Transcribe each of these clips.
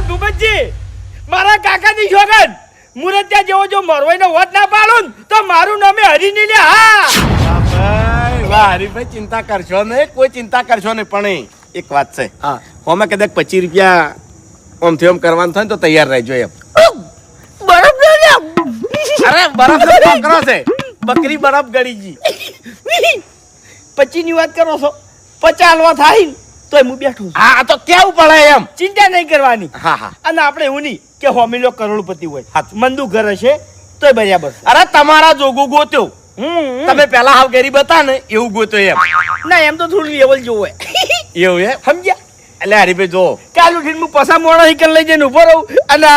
ભૂપતજી મારા કાકાની છોકન મુરત્યા જેવો જો મરવાઈનો વટ ના પાડું તો મારું નામે હરી નહીં લે. હા વાહ હરીભાઈ, ચિંતા કરશો નહીં, કોઈ ચિંતા કરશો નહીં. પણ એક વાત છે, અમે કદાચ 25 રૂપિયા ઓમથી ઓમ કરવાનું થાય ને તો તૈયાર રહેજો એમ. બરફ અરે બરફ નો છોકરો છે, બકરી બરફ ગળીજી. 25 ની વાત કરો છો, 50 હાલવા થાય ને તોય હું બેઠો છું. હા તો કેવું પડે એમ. ચિંતા નહીં કરવાની. હા હા. અને આપણે એવું નહીં કે હોમિલો કરોડપતિ હોય મંદુ ઘર હશે તોય બરાબર. અરે તમારા જોગું ગોત્યો, તમે પેલા હાવ ગરીબ હતા ને એવું ગોત્યો એમ. ના એમ તો થોડું લેવલ જોવું હોય. એવું એમ સમજ્યા? એટલે હરીભાઈ જો કાલ ઉઠીને હું પસા મોણા હીકલ લઈ જઈને ઉભો રહું અને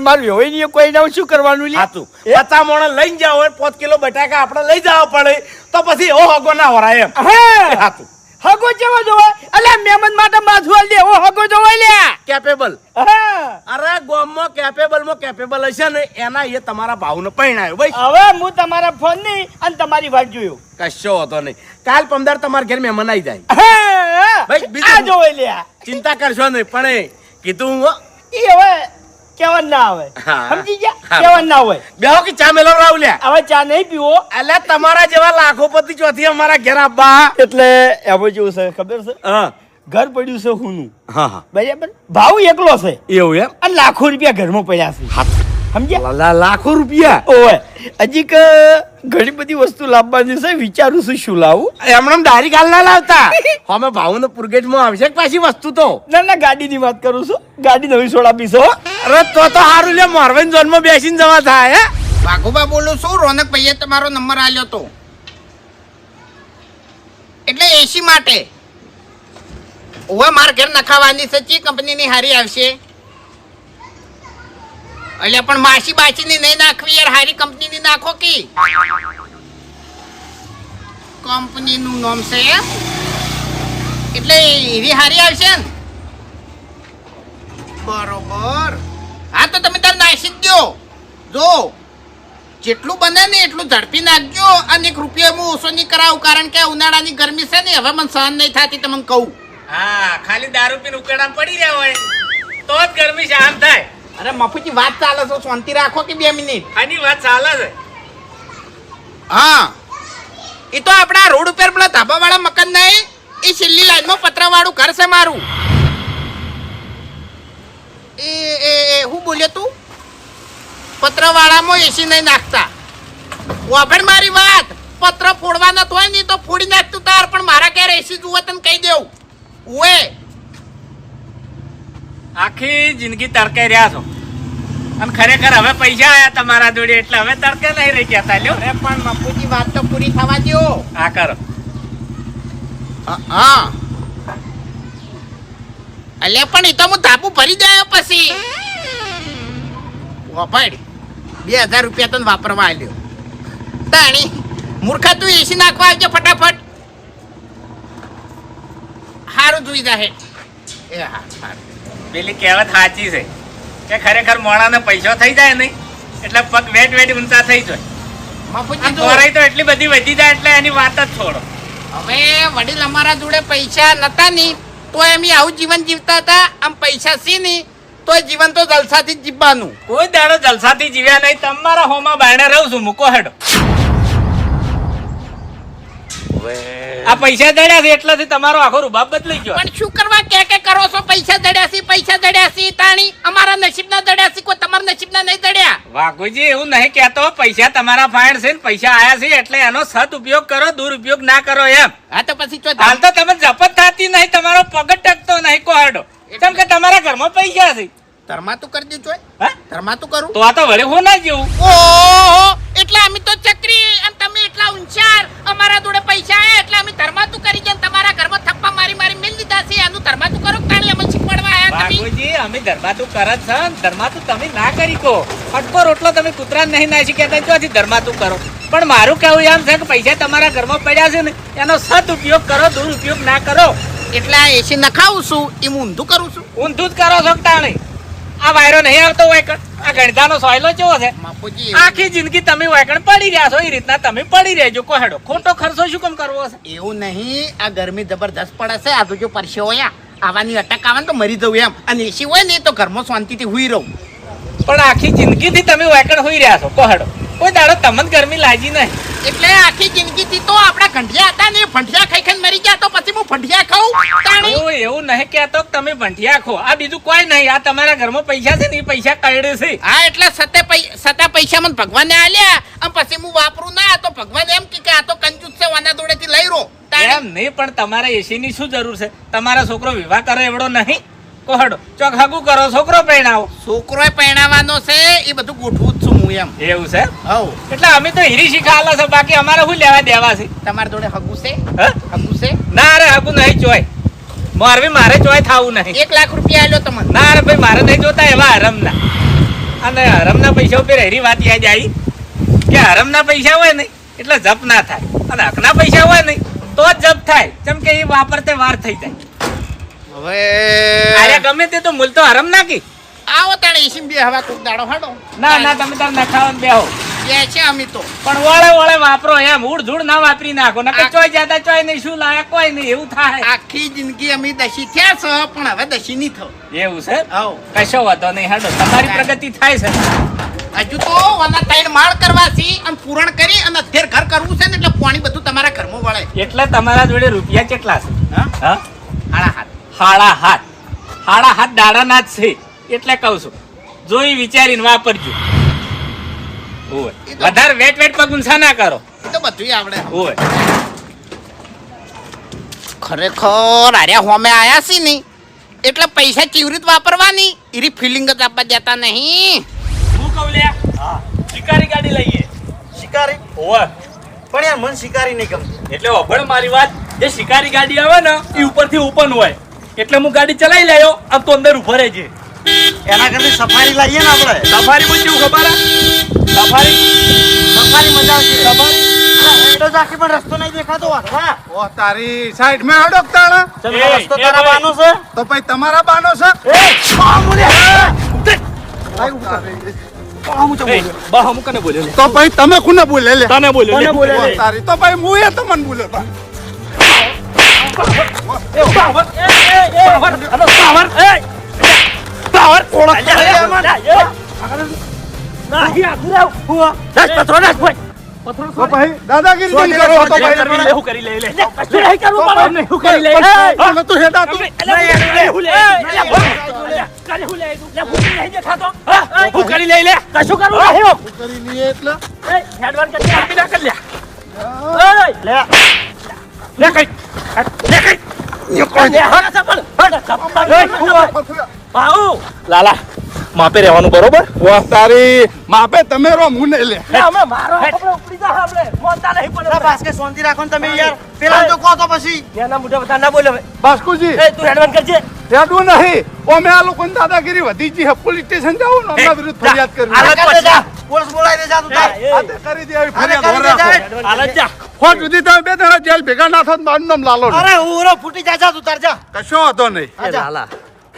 મારું વ્યવહાર કોઈ ના શું કરવાનું લે. સાચું 50 મોણા લઈને જાવ 5 કિલો બટાકા આપણે લઈ જવા પડે તો પછી એવો હગો ના હોરાય એમ. હા સાચું. હગો જેવો જોવે એટલે મહેમાન માટે માથું આલ દે એવો હગો જોવે લે. કેપેબલ. હા અરે ગોમમાં કેપેબલ હશે ને એના એ તમારા ભાવને પરણાયો ભાઈ. હવે હું તમારા ફોન ની અને તમારી વાત જોયો. કશો હતો નહીં. કાલ 15 તમારા ઘેર મહેમાન આવી જાય. હા ભાઈ, બીજું આ જોવે લે. ચિંતા કરશો નહીં. પણ કીધું હું ઈ હવે કેવન ના આવે. હા. સમજી ગયા? કેવન ના હોય. બેહો કે ચા મેલો રાવ લ્યા. હવે ચા નહીં પીવો એટલે તમારા જેવા લાખોપતિ ચોથી અમારા ઘેર આબા. એટલે એવો જેવું છે ખબર છે. હા ઘર પડ્યું છે હુંનું હા બરાબર. ભાવ એકલો છે એવું એમ. અને લાખો રૂપિયા ઘરમાં પડ્યા છે. સમજ્યા? લાખો રૂપિયા. ઓય હજી કે ઘણી બધી વસ્તુ લાવવાની છે. વિચારું છું શું લાવું. એમણે ડાયરી કાલ ના લાવતા. અમે ભાવનો પુરગેટમાં આવશે પાછી વસ્તુ તો. ના ગાડીની વાત કરું છું. ગાડી નવી સોડાપી છો. અરે તો હારું લે મોરવેન ઝોનમાં બેસીને જવા થાય. હે વાઘુબા બોલું છું. રોનક ભાઈએ તમારો નંબર આલ્યો તો એટલે એસી માટે. ઓવા માર ઘેર નખાવાની છે. ચી કંપનીની હારી આવશે? એટલે પણ માસી બાચીની નહીં નાખવી યાર, હારી કંપનીની નાખો કી. કંપનીનું નામ છે એટલે એવી હારી આવશે ને. બરોબર. હા તો તમે તાર નાસી જ દો. જો જેટલું બને ને એટલું ઝડપી નાખજો. અને 1 રૂપિયો હું ઓછો નહીં કરાવું, કારણ કે ઉનાળાની ગરમી છે ને હવે મને સહન નહીં થતી. તમને કહું. હા, ખાલી દારૂ પીને ઉકેડામ પડી રહ્યા હોય તો જ ગરમી શાંત થાય. અરે મફુજી વાત ચાલે છે, શાંતિ રાખો કે 2 મિનિટ. આની વાત ચાલે છે. હા એ તો આપણા રોડ ઉપર પેલા ધાબા વાળા મકાન નહીં, એ છેલ્લી લાઈનમાં પતરા વાળું ઘર છે મારું. એ હું બોલ્યો તું? પતરા વાળામાં એસી નહીં નાખતા. વાપર મારી વાત. પત્ર ફોડવાના હોય ને તો ફોડી નાખતું તાર, પણ મારા ક્યારે એસી જુઓ તને કહી દેવું. ઓએ આખી જિંદગી તડકે રહ્યા છો અને ખરેખર હવે પૈસા આયા તમારા જોડે એટલે હવે તડકે નહીં રહી ગયા લ્યો. અરે પણ મફુજી વાત તો પૂરી થવા દો. હા કરો. હા અલ્યા પણ એ તો હું ધાબુ ભરી જાય પછી વાપડ 2000 રૂપિયા તને વાપરવા આલ્યો. તાણી મૂર્ખા તું એસી નાખવા આવજો ફટાફટ. હારું જોઈ જાહે. એ હા હારું. પેલી કહેવત સાચી છે કે ખરેખર મોણાને પૈસો થઈ જાય નહીં એટલે પગ વેટ ઊંચા થઈ જાય. મફુજી જો ચોરાઈ તો એટલી બધી વધી જાય એટલે એની વાત જ છોડો. હવે વડીલ અમારા જોડે પૈસા નતા ની તો એમ આવું જીવન જીવતા હતા. આમ પૈસા સી ની તો જીવન તો જલસાથી જ જીવવાનું. કોઈ દાડો જલસાથી જીવ્યા નહીં. તમારા હોમાં બાયણે રહું છું. મૂકો હેડો. આ પૈસા દડ્યા છે એટલાથી તમારો આખો રૂબાબ બદલાઈ ગયો. પણ શું કરવા કે કરો છો? પૈસા દડ્યા છે તાણી અમારા નસીબના દડ્યા છે, કોઈ તમારા નસીબના નહીં દડ્યા. વાઘુજી એવું નહીં કહેતો. પૈસા તમારા ફાઇન છે ને પૈસા આયા છે એટલે એનો સદ ઉપયોગ કરો, દુરુપયોગ ના કરો એમ. હા તો પછી હાલ તો તમે જપત થતી નહીં, તમારો પગ ટકતો નહીં કોહડો. કેમ કે તમારા ઘરમાં પૈસા છે. ધર્માતું કરી દીધું હોય. હા? ધર્માતું કરું તો આ તો વળે હું ના જેવું. ઓહો એટલે અમે તો ચક્રી અને તમે એટલા ઊંચાર. અમારા જોડે પૈસા આયા એટલે અમે ધર્માતું કરી જાય. તમારા ઘરમાં થપ્પા મારી મેલ દીધા છે. એનું ધર્માતું કરો તાણી અમે શીખવાડવા આયા તમે. વાઘુજી અમે ધર્માતું કરત છે. ધર્માતું તમે ના કરી કો. ફટકો રોટલો તમે કૂતરા નહીં નાસી કહેતા ચોથી ધર્માતું કરો. પણ મારું કહેવું એમ છે કે પૈસા તમારા ઘરમાં પડ્યા છે ને એનો સદ ઉપયોગ કરો, દુરુપયોગ ના કરો. એટલે આ એસી નખાવું છું એ હું ઊંધું કરું છું. ઊંધું જ કરો છો તાણી. આ વાયરો નહીં આવતો હોય. આ ગણધાનો સોયલો કેવો છે? બાપુજી આખી જિંદગી તમે વાયકણ પડી રહ્યા છો. એ રીતના તમે પડી રહેજો કોહેડો. ખોટો ખર્ચો શું કેમ કરવો છે? એવું નહીં. આ ગરમી જબરદસ્ત પડે છે. આ તો જો પરસેવો યા આવાની અટક આવે ને તો મરી જવું એમ, અને એસી હોય ને તો ઘરમાં શાંતિથી હુઈ રહું. પણ આખી જિંદગીથી તમે વાયકણ હોઈ રહ્યા છો કોહડો, કોઈ દાડો તમને ગરમી લાગી નહીં. એટલે આખી જિંદગીથી તો આપણા ગંઠિયા હતા ને, ભંઠિયા ખાઈ ખાઈને મરી ગયા, તો પછી હું ભંઠિયા ખાઉં તાણી? હું એવું નહીં કહેતો કે તમે ભંઠિયા ખો, આ બીજું કોઈ નહીં. આ તમારા ઘરમાં પૈસા છે ને એ પૈસા કઈડે છે. હા, એટલે સતા પૈસા મને ભગવાને આલ્યા, અને પછી હું વાપરું ના તો ભગવાન એમ કે આ તો કંજૂસ છે, વાના જોડેથી લઈ રહો. એમ નહીં, પણ તમારે એસી ની શું જરૂર છે? તમારા છોકરો વિવાહ કરે એવડો નહીં કોહડો, ચોક હગું કરો, છોકરો પરણાવો. છોકરો પરણાવવાનો છે એ બધું ગોઠવું જ છું હું એમ. એવું છે? હવ. એટલે અમે તો હીરી શીખાયેલા છે, બાકી અમારે શું લેવા દેવા છે? તમારા જોડે હગું છે? હા? હગું છે? ના રે હગું નહીં ચોય, મારે ચોય થાવું નહીં. 1 લાખ રૂપિયા આલ્યો તમને? ના રે ભાઈ, મારે નહીં જોતા એવા હરમના. અને હરમના પૈસા ઉપર હેરી વાત યાદ આવી કે હરમના પૈસા હોય ને એટલે જપ ના થાય, અને હકના પૈસા હોય ને તો જ જપ થાય, જેમ કે એ વાપરતે વાર થઈ જાય. હવે અરે ગમે તે તો મૂલ તો હરમ ના કી. આવો તાણે ઈસીમ બે હવા કોક દાડો હાડો. ના ના, તમે તાર નખાવાનું બેહો. બે છે અમે તો. પણ વળે વળે વાપરો એમ, ઉડ ધૂળ ના વાપરી નાખો, નકર ચોય જાતા ચોય નહીં, શું લાયક કોઈ નહીં, એવું થાય. આખી જિંદગી અમે દશી થયા છે, પણ હવે દશી નહીં થવું. એવું છે? હવ. કશો વાંધો નહીં, હાડો તમારી પ્રગતિ થાય છે. હજુ તો વાના 3 માળ કરવા છે, અને પૂરણ કરી અને અધેર ઘર કરવું છે ને, એટલે પાણી બધું તમારા ઘરમાં વળે. એટલે તમારા જોડે રૂપિયા કેટલા છે? હા? હા, હાડા હાથ. હાડા હાથ દાડાના જ છે, એટલે કહું છું જોઈ વિચારીને વાપરજો. ઓય વધારે વેટ પગ ઊંચા ના કરો. એ તો બધું આવડે. ઓય ખરેખર આર્યા હોમે આયા છે ને એટલે પૈસા કેવી રીતે વાપરવાની એની ફિલિંગ જ આપવા દેતા નહીં. હું કહું લે, શિકારી ગાડી લઈએ. શિકારી? ઓય પણ યાર મને શિકારી નહીં ગમતી. એટલે ઓભળ મારી વાત, જે શિકારી ગાડી આવે ને એ ઉપરથી ઓપન હોય, એટલે હું ગાડી ચલાવી લેયો, આમ તો અંદર ઉભો રહેજે. એના કરતા સફારી લાવીએ ને આપણે. સફારી માં કેવું ખબર? સફારી મજા આવશે. સફારી હેડો જાકી પણ રસ્તો નહીં દેખાતો. વાહ, ઓ તારી સાઈડ માં હડો તાણા ચલો એ, રસ્તો એ તારા ભાઈ. બાનો છે. તો પછી તમારા બાનો છે તો પછી તમે કોને બોલે લે તને બોલ્યો લે. ઓ તારી તો પછી હું એ તમને બોલે બા. તો પછી દાદાગીરી નહીં કરો તો પછી તું હેડા તું કરી લઈએ એટલે લાલા માપે રહેવાનું બરોબર. ઓ તારી માપે તમે રો મુને લે બાસ્કે શાંતિ રાખો ને તમે યાર. પેલા તો કહો તો પછી. બાસ્કુજી હેડું નહીં ઓમે આ લોકોની દાદાગીરી વધી ગઈ છે. પોલીસ સ્ટેશન જાવ ને એમના વિરુદ્ધ ફરિયાદ કરવી. પોલીસ બોલાવી દે જા તું તાર. આ તે કરી દે આવી ફરિયાદ કરી દે રાખો. જા. હાલત જા. હોટ સુધી તમે બે દાડા જેલ ભેગા ના થાત મારું નામ લાલો ને. અરે ઉરો ફૂટી જા જા તું તાર જા. કશો વાંધો નહીં જા.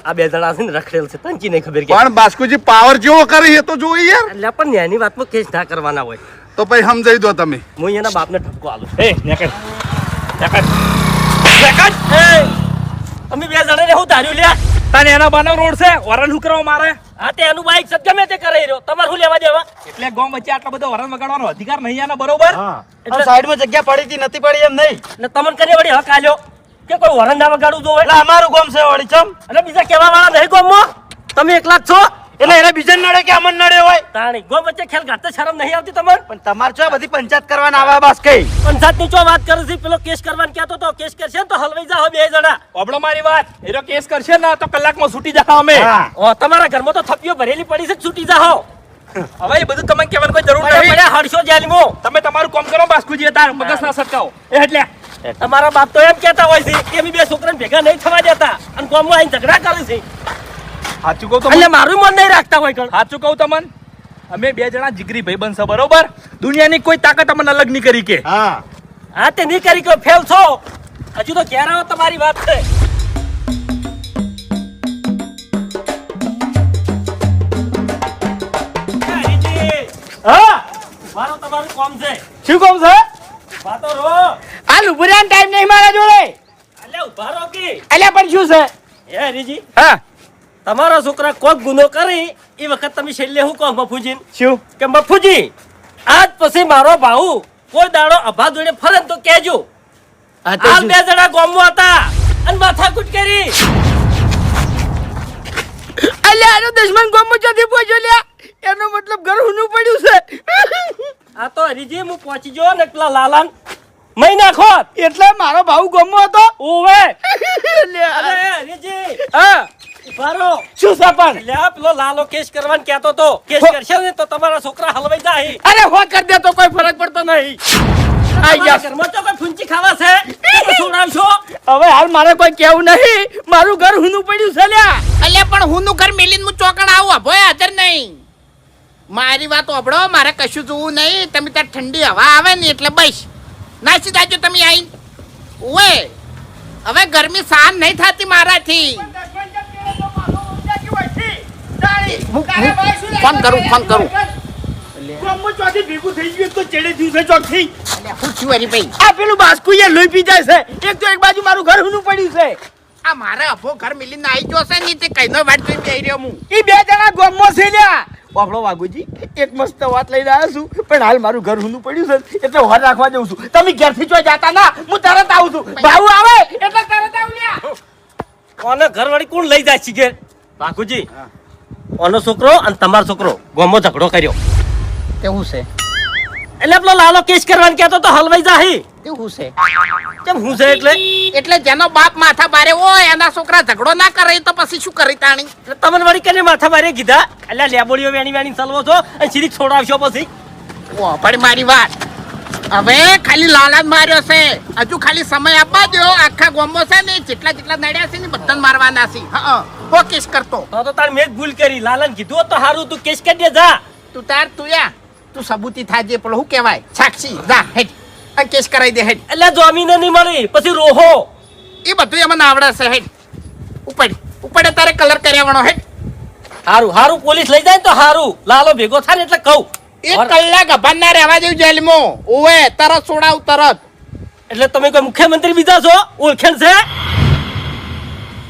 આ બે જણા છે ને રખડેલ છે તને નહીં ખબર કે પણ બાસ્કુજી પાવર જેવો કરે એ તો જોઈ યાર. એટલે પણ ન્યાયની વાતમાં કેસ ના કરવાના હોય. તો પછી સમજાઈ દો તમે. હું એના બાપને ઠપકો આલું. એ નેકળ અમે બે જણાને હું ધાર્યું લ્યા. તને એના બાનો રોડ છે, વરણ શું કરવા મારે? હા તે એનું બાઈક સત ગમે તે કરે રહ્યો, તમારે શું લેવા દેવા? એટલે ગોમ વચ્ચે આટલો બધો વરણ વગાડવાનો અધિકાર નહીં આનો બરોબર? એટલે સાઈડમાં જગ્યા પડી હતી નથી પડી એમ નહીં. એટલે તમને કરે વળી હક આલ્યો કે કોઈ વરણ ના વગાડવું જોવે? એટલે અમારું ગામ છે વળી ચમ. એટલે બીજા કેવા વાળા નહીં ગોમમાં? તમે એકલા જ છો? એટલે એને બીજા નડે કે અમન નડે હોય. તાણી ગોમ વચ્ચે ખેલ ગાતે શરમ નહીં આવતી તમને? પણ તમારે છો બધી પંચાયત કરવાના આવા બાસ કઈ. પંચાયતની ચો વાત કરે છે, પેલો કેસ કરવાનું કહેતો તો કેસ કરશે ને તો હલવાઈ જાઓ બે જણા. ઓબળો મારી વાત, એનો કેસ કરશે ને તો કલાકમાં છૂટી જાઓ અમે. હા. ઓ તમારા ઘરમાં તો થપ્પીઓ ભરેલી પડી છે, છૂટી જાઓ. હવે એ બધું તમને કહેવાની કોઈ જરૂર પડ્યા નથી. પડ્યા હડશો જેલમાં. તમે તમારું કામ કરો બાસ્કુજી, તાર મગજ ના સટકાવો. એ એટલે તમારા બાપ તો એમ કહેતા હોય છે કે અમે બે છોકરાને ભેગા નહીં થવા દેતા અને ગામમાં આવીને ઝઘડા કરે છે. સાચું કહું એટલે મારું મન નહીં રાખતા હોય કણ. સાચું કહું તમને, અમે બે જણા જીગરી ભાઈ બનશે બરોબર. દુનિયાની કોઈ તાકાત અમને અલગ નહીં કરી કે. હા. હા તે નહીં કરી કે ફેલ છો. હજુ તો ઘેર આવો તમારી વાત છે. હા. મારો તમારું કામ છે. શું કામ છે? વાતો રો. આ લુબરાન ટાઈમ નહીં મારા જોડે. અલ્યા ઉભા રહો કે. અલ્યા પણ શું છે? એ હરીજી હા તમારા છોકરા કોક ગુનો કરી એ વખત તમે છેલ્લે શું કહો મફુજીને શું કે મફુજી આજ પછી મારો ભાઉ કોઈ દાડો અભા જોડે ફરે તો કહેજો આ તો આ શું? બે જણા ગામમાં હતા અને માથાકૂટ કરી અલ્યા આનો દુશ્મન ગોમો ચોથી પહોંચ્યો લ્યા એનો મતલબ ઘર હુનું પડ્યું છે આ તો હરીજી હું પહોંચી ગયો ને પેલા લાલાન મહી નાખો એટલે મારો ભાઉ ગોમો હતો ઓવે લ્યા. અરે હરીજી હા ઉભારો શું છે પણ લે આ પેલો લાલો કેસ કરવાનું કહેતો તો કેસ કરશે ને તો તમારા છોકરા હલવાઈ જાય અરે હો કરી દે તો કોઈ ફરક પડતો નહીં આ તમારા યસ. ઘરમાં તો કોઈ ફૂંચી ખાવા છે તમે છોડાવશો હવે હાલ મારે કોઈ કેવું નહીં મારું ઘર હુનું પડ્યું છે લ્યા અલ્યા પણ હું નું ઘર મેલીને હું ચોકણ આવું અભોય હાજર નહીં મારી વાત ઓભળો મારે કશું જોવું નહીં તમે ત્યાં ઠંડી હવા આવે ને એટલે બસ નાસી જાજો તમે આઈ ઓય હવે ગરમી સહન નહીં થતી મારાથી ફોન કરું ગોમો ચોથી ભેગું થઈ ગયું તો ચેડે દિવસે ચોથી અલ્યા હું છું હરીભાઈ આ પેલું બાસ્કુ એ લોહી પી જાય છે એક તો એક બાજુ મારું ઘર હુનું પડ્યું છે આ મારે અભો ઘર મિલીને આવી જશે ને તે કઈનો વાટ જોઈ બેહી રહ્યો હું ઈ બે જણા ગોમો છે લ્યા આપણો વાઘુજી એક મસ્ત વાત લઈને આવ્યો છું પણ હાલ મારું ઘર હુનું પડ્યું છે એટલે હોર રાખવા જઉં છું તમે ઘેરથી જો જાતા ના હું તરત આવું છું ભાઉ આવે એટલે તરત આવું લ્યા કોને ઘર વાળી કોણ લઈ જાય છે ઘેર બાકુજી ઓનો છોકરો અને તમારો છોકરો ગોમો ઝઘડો કર્યો કેવું છે એટલે પેલો લાલો કેસ કરવાનું કહેતો તો હલવાઈ જાય કેવું છે કેમ હું છે એટલે જેનો બાપ માથા બારે હોય એના છોકરા ઝઘડો ના કરે તો પછી શું કરી તાણી એટલે તમને વળી કને માથા મારે કીધા એટલે લેબોડીઓ વેણી વેણી ચલવો છો અને સીધી છોડાવશો પછી ઓ પણ મારી વાત હવે ખાલી લાલાન માર્યો છે હજુ ખાલી સમય આપવા દો આખા ગામમાં છે ને જેટલા જેટલા નડ્યા છે ને બધાને મારવાના છે હા હો કેસ કરતો તો તાર મેં જ ભૂલ કરી લાલાને કીધું હોત તો હારું તું કેસ કરી દે જા તું તાર તું યા તું સબૂતી થાજે પેલો શું કહેવાય સાક્ષી જા હેડ આ કેસ કરાવી દે હેડ એટલે જમીન નહીં મળી પછી રોહો એ બધું એમાં આવડે છે હેડ ઉપડે તારે કલર કર્યાવાનો હેડ હારું હારું પોલીસ લઈ જાય તો હારું લાલો ભેગો થાય ને એટલે કહું એક કલાક અભાન ના રહેવા જેવું જેલમાં ઓવે તરત છોડાવ તરત એટલે તમે કોઈ મુખ્યમંત્રી બીજા છો ઓળખેણ છે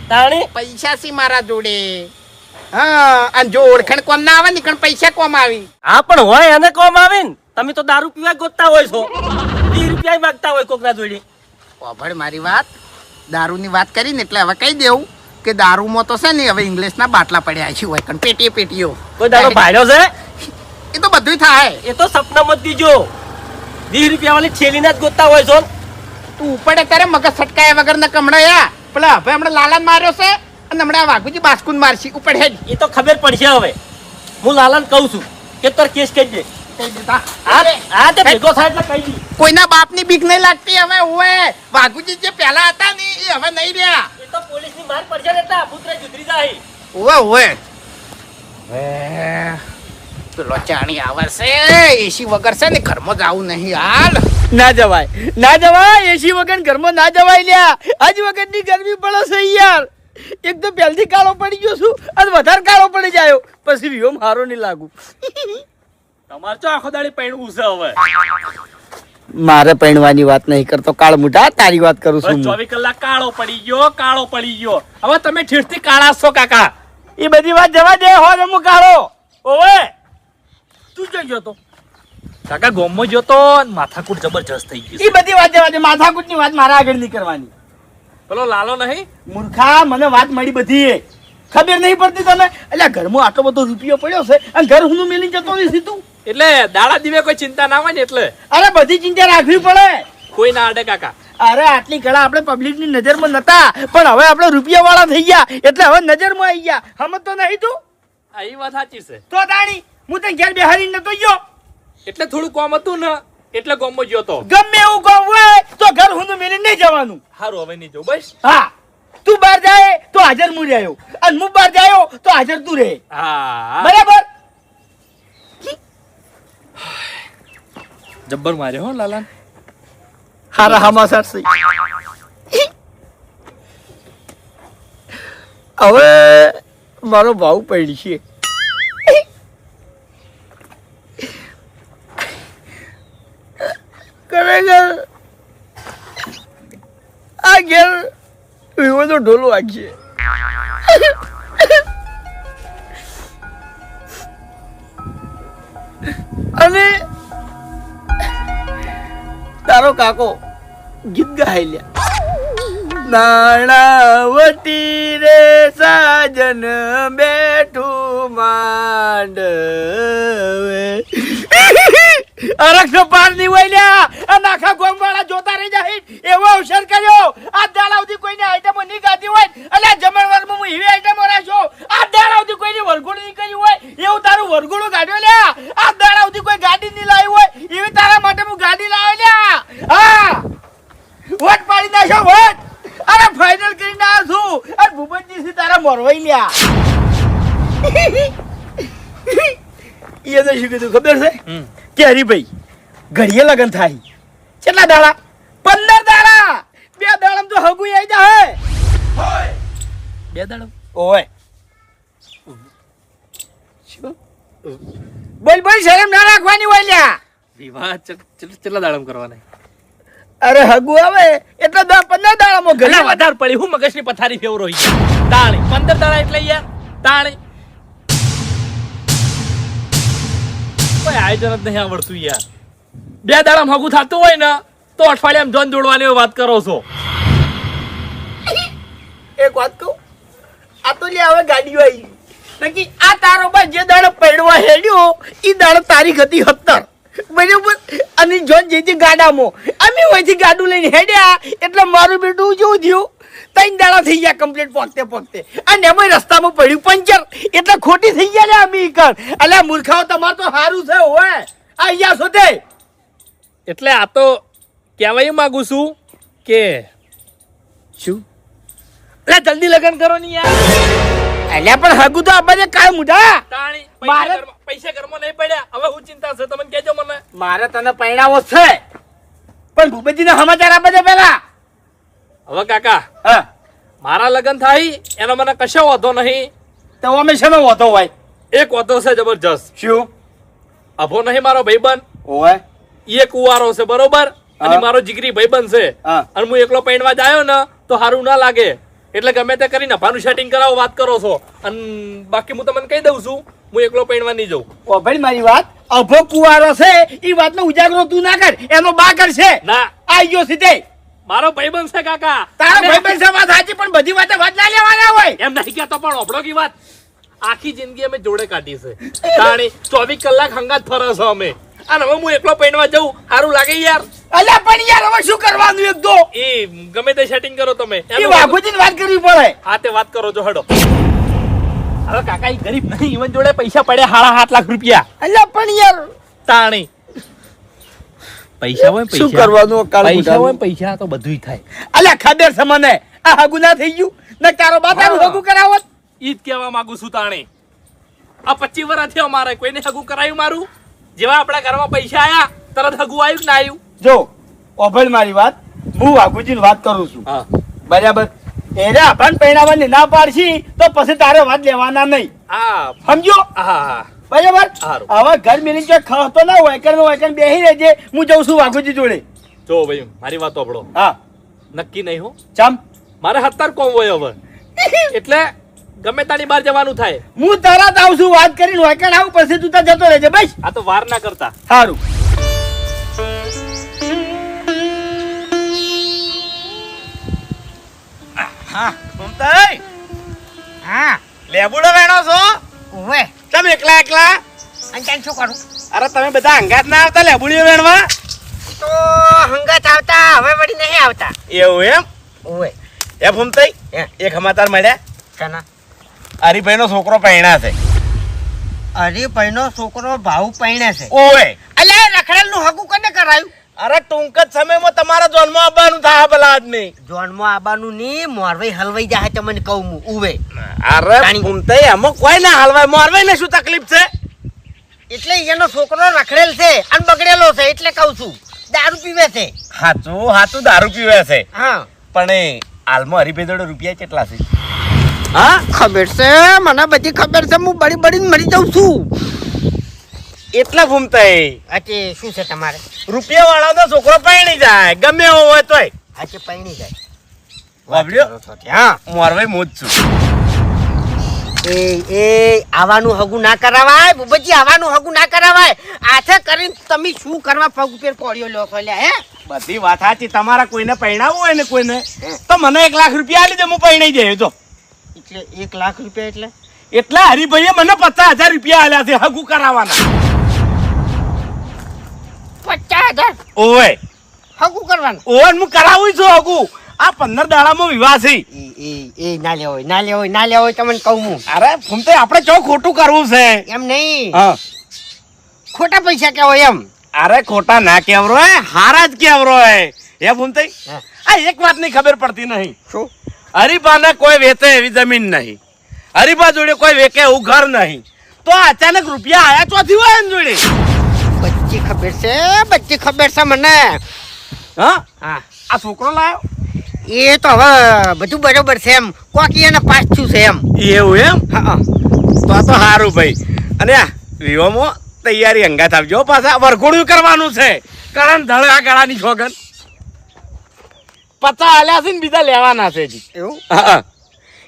તાણી પૈસા સી મારા જોડે હા અને જો ઓળખાણ કોમ ના આવે ને કણ પૈસા કોમ આવી હા પણ હોય એને કોમ આવે ને તમે તો દારૂ પીવા ગોતતા હોય છો 20 રૂપિયા માંગતા હોય કોકના જોડે ઓભળ મારી વાત દારૂની વાત કરી ને એટલે હવે કહી દેવું કે દારૂમાં તો છે ને હવે ઇંગ્લિશના બાટલા પડ્યા છે હોય કણ પેટીઓ કોઈ દારૂ ભાડ્યો છે એ તો બધું થાય એ તો સપનામાં જ દીજો 20 રૂપિયા વાળી છેલીના જ ગોતતા હોય છો તું ઉપડે તારે મગજ છટકાયા વગર ના કમળાયા પેલા હવે હમણાં લાલાન માર્યો છે અને હમણાં વાઘુજી બાસ્કુન મારશી ઉપર હેડ એ તો ખબર પડશે હવે હું લાલાને કહું છું કે તાર કેસ કરી દે કહી દીધા. હા તે ભેગો થાય એટલે કહી દી કોઈના બાપની બીક નહીં લાગતી હવે ઓએ વાઘુજી જે પહેલા હતા ને એ હવે નહીં રહ્યા એ તો પોલીસની માર પડશે ને એટલે પુત્ર જુદરી જાય ઓએ પેલો ચાણી આવશે એસી વગર છે ને ઘરમાં જવું નહીં હાલ ના જવાય એસી વગર ઘરમાં ના જવાય લ્યા આજ વગરની ગરમી પડે છે યાર એક તો પહેલથી કાળો પડી ગયો છું અને વધારે કાળો પડી જાયો પછી વિયો મારો નહીં લાગુ તમારે તો આખો દાડી પૈણવું છે હવે મારે પૈણવાની વાત નહીં કરતો કાળ મુઢા તારી વાત કરું બસ 24 કલાક કાળો પડી ગયો હવે તમે ઠીરથી કાળા છો કાકા એ બધી વાત જવા દે હો રમુ કાળો ઓવે તું જોઈ ગયો તો કાકા ગોમમાં ગયો તો માથાકૂટ જબરજસ્ત થઈ ગઈ એ બધી વાત જવા દે માથાકૂટની વાત મારા આગળ નહીં કરવાની પેલો લાલો નહીં મૂર્ખા મને વાત મળી બધી ખબર નહીં પડતી તને એટલે ઘરમાં આટલો બધો રૂપિયો પડ્યો છે અને ઘર હું મેલી જતો નથી તું એટલે દાડા દીવે કોઈ ચિંતા ના હોય ને એટલે અરે બધી ચિંતા રાખવી પડે કોઈ ના અડે કાકા અરે આટલી કળા આપણે પબ્લિક ની નજરમાં નતા પણ હવે આપણે રૂપિયા વાળા થઈ ગયા એટલે હવે નજરમાં આવી ગયા સમજ તો નહીં તું આ ઈ વાત સાચી છે તો તાણી હું તને ઘેર બેહારી નતો ગયો એટલે થોડું કોમ હતું ને એટલે ગોમમાં ગયો તો ગમે એવું કામ હોય તો ઘર હું મેલી નહીં જવાનું હારું હવે નહીં જવું બસ હા તું બહાર જાય તો હાજર હું રહ્યો અને હું બહાર જાયો તો હાજર તું રહે હા બરાબર જબ્બર માર્યો હો લાલા હારા હમાસર છે હવે મારો ભાવ પડી છે ખરેખર આ ઘેર વિવો તો ઢોલો વાગશે અને તારો કાકો ગીત ગાઈ લ્યા નાણાવટી રે સાજન બેઠું માંડવે અરક્ષ પાર ની વૈલ્યા આ નાખા ગોમવાળા જોતા રહી જાય એવો અવસર કર્યો આ દાડાવથી કોઈને આઈટમો નહીં ગાધી હોય એટલે જમણવારમાં હું એવી આઈટમો રાખ્યો આ દાડાવથી કોઈની વરઘોડું નહીં કર્યું હોય એવું તારું વરઘોડું કાઢ્યો લ્યા આ દાડાવથી કોઈ ગાડી નહીં લાવી હોય એવી તારા માટે હું ગાડી લાવ્યો લ્યા હા વોટ પાડી નાખ્યો વોટ અરે ફાઇનલ કરીને આવ્યો છું અને ભૂપતજી થી તારા મોરવાઈ લ્યા એને શું કીધું ખબર છે કે હરીભાઈ ઘડીએ લગન થાય કેટલા દાડા 15 દાડા 2 દાડા તો હગું આવી જાય 2 દાડા ઓય શું બોલ બોલ શરમ ના રાખવાની હોય લ્યા વિવાહ કેટલા દાડમ કરવાના અરે હગું આવે એટલે 15 દાડામાં ઘરે વધારે પડી હું મગજની પથારી ફેવરો તાળી 15 દાડા એટલે યાર તાળી કોઈ આયોજન જ નહીં આવડતું યાર 2 દાડામાં હગું થતું હોય ને તો અઠવાડિયામાં જોન દોડવાની વાત કરો છો એક વાત કહું આ તો લે હવે ગાડીઓ આવી નકી આ તારો બા જે દાડો પડવા હેડ્યો ઈ દાડો તારીખ હતી 17 બરાબર અને જોન જેથી ગાડામાં અમે ઓયથી ગાડું લઈને હેડ્યા એટલે મારું બેટું જેવું થયું 3 દાડા થઈ ગયા કમ્પ્લીટ પોકતે અને એમાં રસ્તામાં પડ્યું પંચર એટલે ખોટી થઈ ગયા લે અમે કર અલ્યા મૂર્ખાઓ તમાર તો સારું છે હોય આ અહીંયા સોતે એટલે આ તો કહેવાય માંગુ છું કે શું એટલે જલ્દી લગન કરો ને યાર અલ્યા પણ હગું તો આપણે કાય મુઢા તાણી મારે- પૈસા ઘરમાં નહીં પડ્યા હવે હું ચિંતા છે તમે કહેજો મને મારે તને પૈણાવો છે પણ ભૂપતજીને સમાચાર આપે છે પેલા હવે કાકા હા મારા લગન થાય એનો મને કશો વાંધો નહીં તો અમે શેનો હોતો હોય એક વાંધો છે જબરજસ્ત શું અભો નહીં મારો ભાઈબંધ ઓય એ કુવારો છે બરોબર અને હા. મારો જીગરી ભાઈબંધ છે હા. અને હું એકલો પૈણવા જ આવ્યો ને તો સારું ના લાગે એટલે ગમે તે કરીને અભાનું સેટિંગ કરાવો વાત કરો છો અને બાકી હું તમને કહી દઉં છું હું એકલો પૈણવા નહીં જાઉં ઓ ભાઈ મારી વાત અભો કુવારો છે ઈ વાતનો ઉજાગરો તું ના કર એનો બા કરશે ના આઈ ગયો સીધે મારો ભાઈબંધ છે કાકા તારો અને ભાઈ છે વાત સાચી પણ બધી વાતે વાત ના લેવાના હોય એમ નહીં કહેતો પણ ઓપડો કી વાત આખી જિંદગી અમે જોડે કાઢી છે તાણી 24 કલાક હંગાત ફરે છે અમે અને હવે હું એકલો પૈણવા જાઉં સારું લાગે યાર અલ્યા પણ યાર હવે શું કરવાનું એક તો એ ગમે તે સેટિંગ કરો તમે ઈ વાઘુજીની વાત કરવી પડે હા તે વાત કરો છો હડો હવે કાકા ઈ ગરીબ નહીં ઈવન જોડે પૈસા પડ્યા 7.5 લાખ રૂપિયા અલ્યા પણ યાર તાણી પૈસા હોય શું કરવાનું કાળ પૈસા હોય મુઢાનું? પૈસા તો બધુંય થાય અલ્યા ખબર છે મને આ હગું ના થઈ ગયું ને તારો બા તારું હગું કરાવત ઈ જ કહેવા માંગુ છું તાણી આ 25 વર્ષ થયો મારે કોઈને હગું કરાયું મારું જેવા આપણા ઘરમાં પૈસા આયા તરત હગું આવ્યું કે ના આવ્યું જો ઓભળ મારી વાત હું વાઘુજીની વાત કરું છું હા બરાબર એરે આપણને પહેરાવાની ના પાડશી તો પછી તારે વાત લેવાના નહીં હા સમજો હા હા બરાબર હારું. હવે ઘર મિલી જો ખાતો ના હોય કે બેહી રહેજે હું જઉં છું વાઘુજી જોડે જો ભાઈ મારી વાત સાંભળો હા નક્કી નહીં હો ચમ મારે 17 કોમ હોય હવે એટલે ગમે તાની બહાર જવાનું થાય હું તરત આવું છું વાત કરીને વાયકણ આવું પછી તું ત્યાં જતો રહેજે બસ આ તો વાર ના કરતા સારું હા મમતાઈ હા લેબુડો વેણો છો ઓવે તમે એકલા એકલા અને ત્યાં શું કરું અરે તમે બધા અંગાત ના આવતા લેબુડીઓ વેણવા તો હંગાત આવતા હવે વળી નહીં આવતા એવું એમ ઓવે એ ભૂમતાઈ હે. એક સમાચાર મળ્યા કના હરીભાઈ નો છોકરો પહેણા છે હરીભાઈનો છોકરો ભાવ પૈણે છે ઓય અલ્યા રખડેલ નું હગું કને કરાયું અરે ટૂંક જ સમયમાં તમારા જોનમાં આવવાનું થાય પેલા આદમી જોનમાં આબાનું ની મોરવાઈ હલવાઈ જાય તમને કહું હું ઉવે અરે જાણી. ભૂમતાઈ આમાં કોઈ ના હલવાય મોરવાઈ ને શું તકલીફ છે એટલે એનો છોકરો રખડેલ છે અને બગડેલો છે એટલે કહું છું દારૂ પીવે છે હાચું દારૂ પીવે છે હા પણ એ હાલમાં હરીભાઈ જોડે રૂપિયા કેટલા છે હા ખબર છે મને બધી ખબર છે હું બળી બળીને મરી જાઉં છું એટલા ભૂમતાઈ આજે શું છે તમારે રૂપિયા વાળા તો છોકરો પરણી જાય ગમે એવો હોય તોય આજે પૈણી જાય વાપર્યો હા મોરવાઈ હું જ છું એ આવાનું હગું ના કરાવાય બુબજી, આવાનું હગું ના કરાવાય. આથે કરીને તમે શું કરવા પગ ઉપર પડ્યો લો છો લ્યા? હે બધી વાત સાચી. તમારા કોઈને પરણાવવું હોય ને કોઈને તો મને 1 લાખ રૂપિયા આલી દે, હું પરણાઈ જાય. જો એટલે 1 લાખ રૂપિયા એટલે હરીભાઈએ મને 50,000 રૂપિયા આલ્યા છે હગું કરાવવાના. 50,000 ઓય હગું કરવાનું? ઓય હું કરાવું છું હગું. આ 15 દાડામાં વિવાહ છે. એ ના લેવો તમને કહું હું. અરે ફૂમતે આપણે ચો ખોટું કરવું છે એમ નહીં, હા. ખોટા પૈસા કેવો એમ? અરે ખોટા ના કેવરો હે, હારા જ કેવરો હે. હે ફૂમતે હા. આ એક વાત ની ખબર પડતી નહીં. શું? હરીબાને કોઈ વેચે એવી જમીન નહીં, હરીબા જોડે કોઈ વેચે એવું ઘર નહીં, તો આ અચાનક રૂપિયા આયા ચોથી હોય એમ જોડે. બચ્ચી ખબર છે મને. હા હા, આ છોકરો લાયો એ તો હવે બધું બરોબર છે એમ. કોકી એને પાછું છે એમ. એવું એમ? હા, તો આ તો સારું ભાઈ. અને આ વિવાહમાં તૈયારી અંગાત આવજો. પાછા વરઘોડું કરવાનું છે. કારણ ધડા ગળાની છોગન 50 આલ્યા છે ને બીજા લેવાના છે જી. એવું? હા,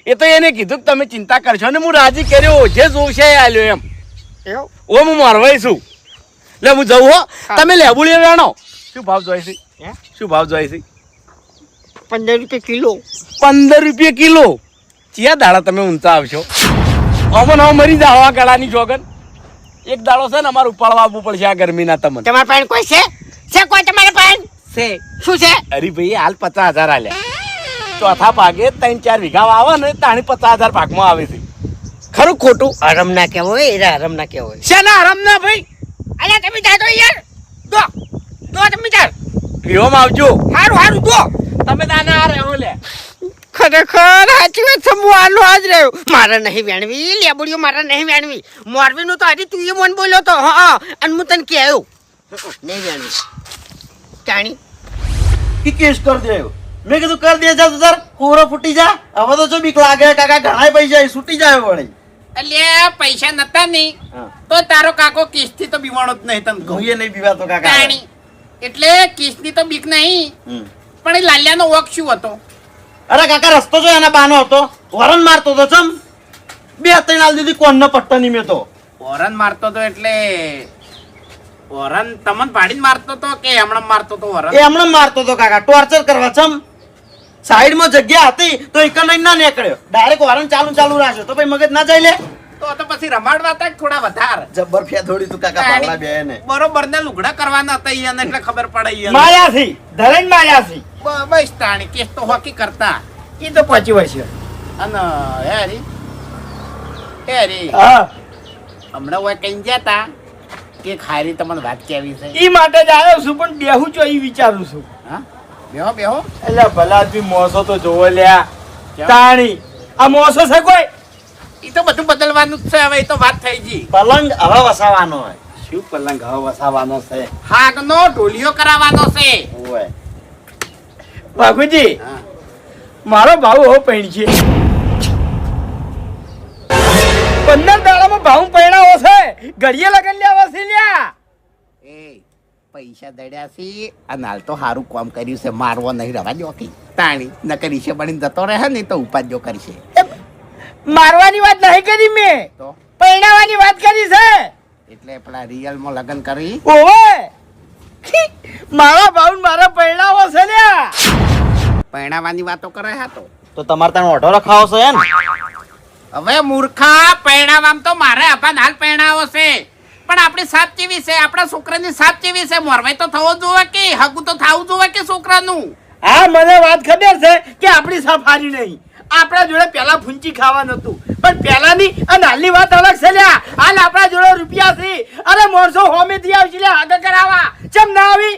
એ તો એને કીધું કે તમે ચિંતા કરશો ને હું રાજી કર્યો. જે જોશે એ આલ્યો એમ. એવું? ઓ હું મારવાઈ છું. લે હું જઉં હો. તમે લેબુડી વેણો. શું ભાવ જોઈ છે? હે? શું ભાવ જોઈ છે? 15 રૂપિયા કિલો. 15 રૂપિયા કિલો. ચિયા દાડા તમે ઊંચા આવશો? અમન હવે મરી જાવ આ ગળાની જોગન. એક દાડો છે ને અમારે ઉપાડવા આવવું પડશે આ ગરમીના તમને. તમારા પાસે કોઈ છે કોઈ તમારા પાસે? છે. શું છે? અરે ભાઈ હાલ 50,000 આલ્યા. ચોથા ભાગે 3-4 વીઘા આવે ને તાણી 50,000 ભાગમાં આવે છે. ખરું ખોટું? આરામ ના કેવો હોય, એરા આરામ ના કેવો હોય. શેના આરામ ના ભાઈ? અલ્યા તમે જાતો યાર. દો તમે જાર. વિહોમાં આવજો. હારું દો. તમે તાના આ રહ્યો લે. ખરેખર સાચી વાત છે. હું આલો આજ રહ્યો. મારે નહીં વેણવી લેબડીઓ, મારે નહીં વેણવી. મોરબીનું તો હજી તું એ મન બોલ્યો તો. હા, અને હું તને કહ્યું નહીં વેણવી. જાણી કે કેસ કર દેયો. મેં કીધું કર દે જા તાર કોરો ફૂટી જા. હવે તો જો બીક લાગે કાકા, ઘણા પૈસા છૂટી જાય વળી. એટલે પૈસા નતા નહીં તો તારો કાકો કિસ્તી તો બીવાણો જ નહીં તને ઘઉંએ નહીં પીવાતો કાકા. જાણી એટલે કિસ્તી તો બીક નહીં, પણ એ લાલિયાનો વોક શું હતો? અરે કાકા રસ્તો જો એના બાનો હતો, વરણ મારતો હતો. ચમ 2-3 આલ દીધી કોણ પટ્ટા ની મેં તો. ઓરન મારતો તો એટલે ઓરન તમને પાડીને મારતો તો કે હમણાં મારતો તો ઓરન? એ હમણાં મારતો હતો કાકા, ટોર્ચર કરવા. ચમ સાઈડમાં જગ્યા હતી તો એક નહીં ના નીકળ્યો, ડાયરેક્ટ વરણ ચાલુ રાખ્યો તો ભાઈ મગજ ના જાય લે. તો પછી રમાડવા હતા થોડા વધારે જબ્બર ફે થોડી તું કાકા પાવડા બે ને. બરોબર ને લુગડા કરવાના હતા ઈયાને એટલે ખબર પડે ઈયાને. માયાથી ધરેન માયાથી બસ તાણી કેસ તો હોકી કરતા ઈ તો 5 વર્ષ. અને હેરી હા, હમણાં ઓય કઈ ગયા તા કે ખારી તમને વાત કેવી છે? ઈ માટે જ આવ્યો છું, પણ બેહું છો ઈ વિચારું છું. હા, બેહો એટલે ભલા તું મોસો તો જોવો લ્યા. તાણી આ મોસો છે કોઈ? ઈ તો બધું બદલવાનું જ છે હવે. ઈ તો વાત થઈ ગઈ. પલંગ હવે વસાવાનો હોય. શું પલંગ હવે વસાવાનો છે? હાગનો ઢોલિયો કરાવવાનો છે. ઓય બાપુજી, હા. મારો ભાવ હો પૈણ છે. 15 દાડામાં ભાવ પૈણાવો છે. ઘડીએ લગન લેવા છે લ્યા. એ પૈસા દડ્યા છે અને હાલ તો સારું કામ કર્યું છે. મારવો નહીં રવા દો કે તાણી ન કરી છે બનીને જતો રહે ને તો ઉપાડ્યો કરશે. મારવાની વાત નહીં કરી મેં, તો પૈણાવાની વાત કરી છે. એટલે પેલા રિયલમાં લગ્ન કરી ઓવે મારા ભાવ મારા પૈણાવો છે લ્યા. પરણાવાની વાતો કરે હા તો તમારે ત્યાં ઓઢો રખાવો છે એમ? હવે મૂર્ખા પરણાવામ તો મારે અપાન હાલ પરણાવો છે, પણ આપણી સાપ કેવી છે? આપણા છોકરાની સાપ કેવી છે? મોરવાઈ તો થવો જોવે કે હગું તો થવું જોવે કે છોકરાનું? હા, મને વાત ખબર છે કે આપણી સફારી નહીં. આપણા જોડે પેલા ફૂંચી ખાવાનું હતું, પણ પેલાની અને હાલની વાત અલગ છે લ્યા. હાલ આપણા જોડે રૂપિયા છે. અરે મોરસો હોમેથી આવશે લ્યા આગળ કરાવવા. ચમ ના આવી?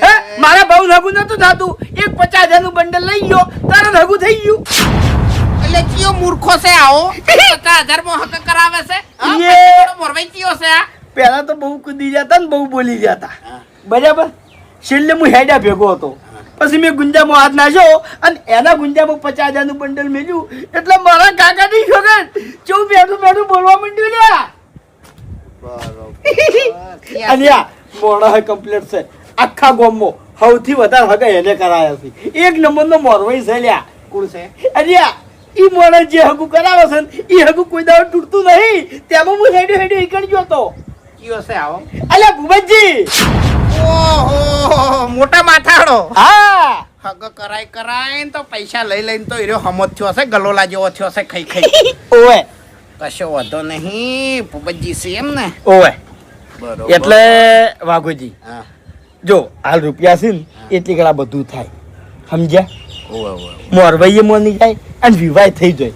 હે, મારા બહુ હગું નતું થતું. એક 50,000 નું બંડલ લઈ ગયો, તરત હગું થઈ ગયું. એટલે કયો મૂર્ખો છે આવો? 50,000 માં હક કરાવે છે? હા, યે. પછી મોરવાઈ કયો છે આ? પેલા તો બહુ કૂદી જતા ને બહુ બોલી જતા, બરાબર. છેલ્લે હું હેડા ભેગો હતો, પછી મેં ગુંજામાં હાથ નાખ્યો અને એના ગુંજામાં 50,000 નું બંડલ મેલ્યું. એટલે મારા કાકા ની છોકર ચૌ બેઠું બોલવા માંડ્યું લ્યા. અને આ મોડા કમ્પ્લીટ છે આખા ગામમાં. સૌથી વધારે હગા એને કરાયા છે. 1 નંબર નો મોરવાઈ છે લ્યા. કોણ છે? અરે ઈ મોણે જે હગું કરાવે છે ને, ઈ હગું કોઈ દાડો તૂટતું નહીં. તેમાં હું હેડ્યો ઈકણ ગયો તો. કયો છે આવો? અલ્યા ભૂપતજી. ઓહો, મોટા માથાડો. હા હગ કરાય ને તો પૈસા લઈ લઈને તો હીરો હમો થયો હશે, ગલોલા જેવો થયો હશે ખાઈ ખાઈ. ઓવે કશો વાંધો નહીં, ભૂપતજી છે એમ ને? ઓવે. બરોબર. એટલે વાઘુજી હા. જો હાલ રૂપિયા છે ને એટલી ઘણા બધું થાય, સમજ્યા? ઓવે ઓવે. મોરવાઈએ મોની જાય અને વિવાહ થઈ જાય,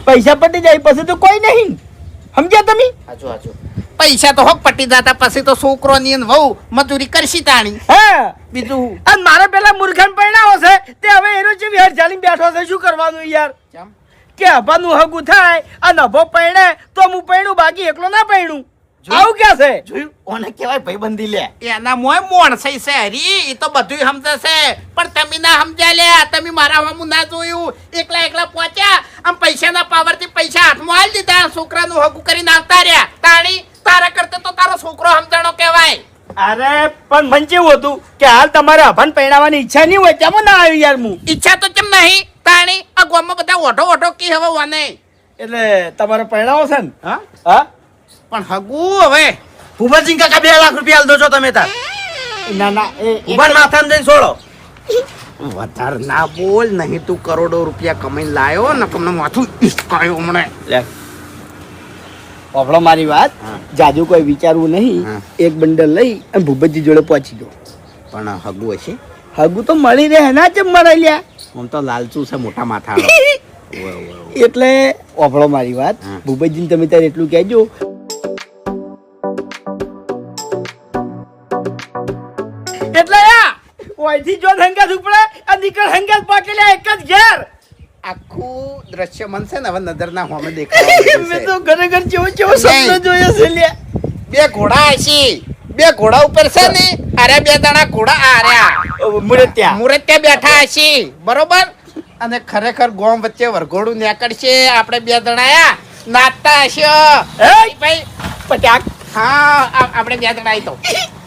પૈસા પટી જાય પછી તો કોઈ નહીં, સમજ્યા તમે? હાચું હાચું. પૈસા તો હોક પટી જતા પછી તો છોકરો ની ને વહુ મજૂરી કરશી તાણી. હા બીજું અને મારે પેલા મૂર્ખન પરણાવો છે તે હવે એનો જે વિહાર ચાલીને બેઠો છે, શું કરવાનું યાર? કેમ? કે હબાનું હગું થાય અને હબો પરણે તો હું પરણું, બાકી એકલો ના પરણું. આવું ક્યાં છે? જોયું? ઓને કહેવાય ભાઈબંધી લે. એના મોય મોણ સહી છે હરી, એ તો બધુંય સમજે છે, પણ તમે ના સમજ્યા લે. તમે મારા વામું ના જોયું, એકલા પહોંચ્યા આમ પૈસાના પાવરથી પૈસા હાથમાં આલી દીધા, છોકરાનું હગું કરીને આવતા રહ્યા. તાણી તારા કરતા તો તારો છોકરો સમજાણો કહેવાય. અરે પણ મને કેવું હતું કે હાલ તમારે હભાન પરણાવવાની ઈચ્છા નહીં હોય, તેમાં ના આવી યાર હું. ઈચ્છા તો કેમ નહીં? તાણી આ ગામમાં બધા ઓઢો કી હવે વાને. એટલે તમારે પરણાવો છે ને? હા હા પણ હગું હવે ભૂપતસિંહ કાકા 2 લાખ રૂપિયા આલ દો છો તમે તાર. ના ના ઉભાન માથાને જઈને છોડો. વધારે ના બોલ, નહીં તું કરોડો રૂપિયા કમાઈને લાયો ને તમને માથું ઈસકાયો હમણે. ઓફળો મારી વાત, હા. જાજુ કોઈ વિચારવું નહીં. હા. એક બંડલ લઈ અને ભૂપતજી જોડે પહોંચી દો. પણ હગું હશે? હગું તો મળી રહે ના ચમ મળે લ્યા. આમ તો લાલચું છે મોટા માથાળો. એટલે ઓફળો મારી વાત, હા. ભૂપતજીને તમે ત્યારે એટલું કહેજો. એટલે ઓયથી જો હંગાત ઉપડે આ નીકળ હંગાત પાકેલા એક જ ઘેર. આખું દ્રશ્ય મન છે ને હવે નજરના હોમે દેખાય. મેં તો ખરેખર જેવો સપનો જોયો છે લ્યા. બે ઘોડા હશે, બે ઘોડા ઉપર છે ને અરે 2 દાણા ઘોડા આર્યા મુરત્યા મુરત્યા બેઠા હશે, બરોબર? અને ખરેખર ગોમ વચ્ચે વરઘોડું નીકળશે, આપણે 2 દણાયા નાચતા હશે. હરીભાઈ પટાક. હા આપણે 2 દણાઈ તો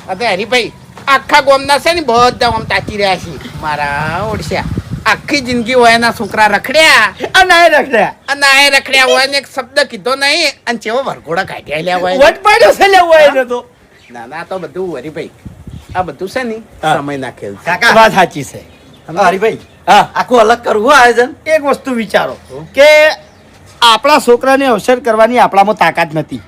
અરે હરીભાઈ આખા ગોમના છે ને બધા આમ તાકી રહ્યા છે મારા ઓડિશા. આખી જિંદગી હોય એના છોકરા રખડ્યા અને રખડ્યા અને આ રખડ્યા હોય ને એક શબ્દ કીધો નહીં અને ચેવો વરઘોડા કાઢ્યા લ્યા હોય. વટ પાડ્યો છે લે હોય એને તો. ના ના તો બધું હરીભાઈ આ બધું છે ને હા. સમય ના ખેલ છે. કાકા વાત સાચી છે. હરીભાઈ હા આખું અલગ કરવું આયોજન. એક વસ્તુ વિચારો કે આપણા છોકરાને અવસર કરવાની આપણામાં તાકાત નથી,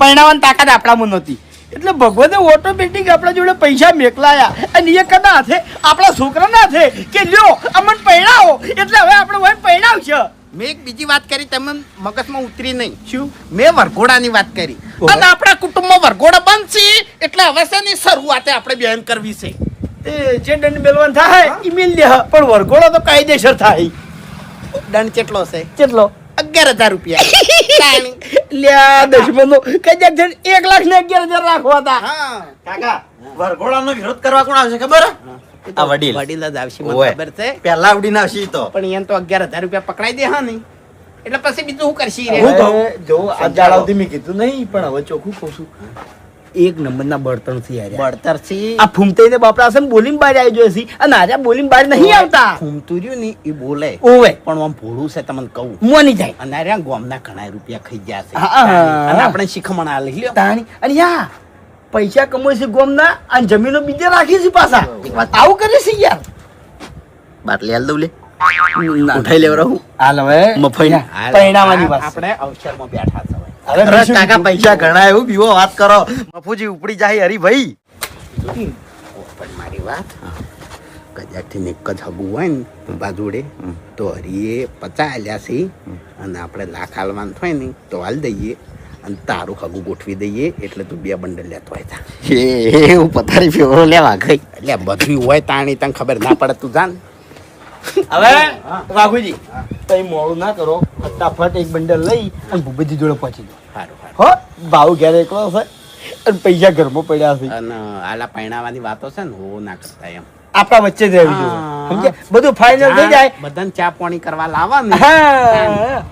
પરણાવવાની તાકાત આપણામાં નથી, એટલે ભગવાને ઓટોમેટિક આપણા જોડે પૈસા મેકલાયા અને એ કદા હાથે આપણા છોકરાના હાથે કે લ્યો અમને પરણાવો, એટલે હવે આપણે હોય પરણાવશે. મેં એક બીજી વાત કરી, તમે મગજમાં ઉતરી નહીં. શું? મેં વરઘોડાની વાત કરી. અને આપણા કુટુંબમાં વરઘોડા બનશે એટલે હવે છે ને શરૂઆતે આપણે બેન કરવી છે. તે જે દંડ મેલવાન થાય ઈ મેલ દે, પણ વરઘોડો તો કાયદેસર થાય. દંડ કેટલો છે? કેટલો? 11,000 રૂપિયા. લ્યા દશમનો કદાચ 1 લાખ ને 11,000 રાખવા હતા. હા કાકા વરઘોડાનો વિરોધ કરવા કોણ આવશે ખબર? આ વડીલ. વડીલ જ આવશે મને ઓય. ખબર છે, પહેલા આવડીને આવશે ઈ તો. પણ એને તો 11,000 રૂપિયા પકડાઈ દે. હા નહીં એટલે પછી બીજું શું કરશી રે? હવે જો આ દાડાવથી મેં કીધું નહીં, પણ હવે ચોખ્ખું કહું છું, એક નંબરના બળતણ થી આવ્યા. બળતર છે આ ફૂમતાઈને બાપડા છે ને બોલીને બહાર આવી જોઈ છે, અને આર્યા બોલીને બહાર નહીં આવતા. ફૂમતુર્યું ને એ બોલે ઓવે પણ આમ ભોળું છે તમને કહું. મોની જાય અને અરે ગોમના ઘણા રૂપિયા ખાઈ ગયા છે. હા, હા. અને આપણે શીખમણ આ લઈ લ્યો. તાણી અને યા પૈસા કમાય છે ગોમના અને જમીનો બીજે રાખી છે પાછા. આવું કરે છે યાર. બાટલી હાલ દઉં લે. ઉઠાઈ લેવ રહું હાલ હવે મફઈ પરણાવવાની વાત. આપણે અવસરમાં બેઠા છે. હવે અરે કાકા પૈસા ઘણા એવું બીવો વાત કરો. મફુજી ઉપડી જાય હરીભાઈ. પણ મારી વાત કદાચથી એક જ હગું હોય ને બાજુડે તો હરીએ 50 આલ્યા છે અને આપણે લાખ હાલવાનું થાય ને તો હાલ દઈએ અને તારું હગું ગોઠવી દઈએ એટલે તું 2 બંડલ લેતો હોય તા. એવું પથારી ફેવરો લેવા ગઈ. એટલે બધું હોય તાણી તને ખબર ના પડે તું જાન. હવે વાઘુજી કઈ મોડું ના કરો, ફટાફટ એક બંડલ લઈ અને ભૂપતજી જોડે પહોંચી દો. સારું સારું. હો ભાવ ઘેર એકલો છે અને પૈસા ઘરમાં પડ્યા છે. અને આલા પૈણાવાની વાતો છે ને હો ના કરતા એમ. આપણા વચ્ચે જ રહેવું જોઈએ. હા. સમજ્યા? બધું ફાઇનલ થઈ જાય. બધાને ચા પાણી કરવા લાવવા ને. હા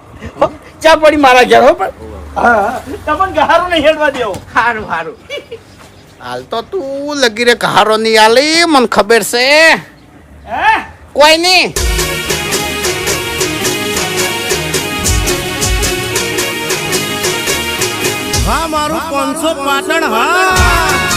હો, ચા પડી મારા ઘેર હો, પણ હા તમને ગહારો નહીં હેડવા દેવો. સારું સારું. હાલ તો તું લગી રે કહારો નહીં આલી મને ખબર છે. હે કોઈ નહીં. 500 પાટણ હા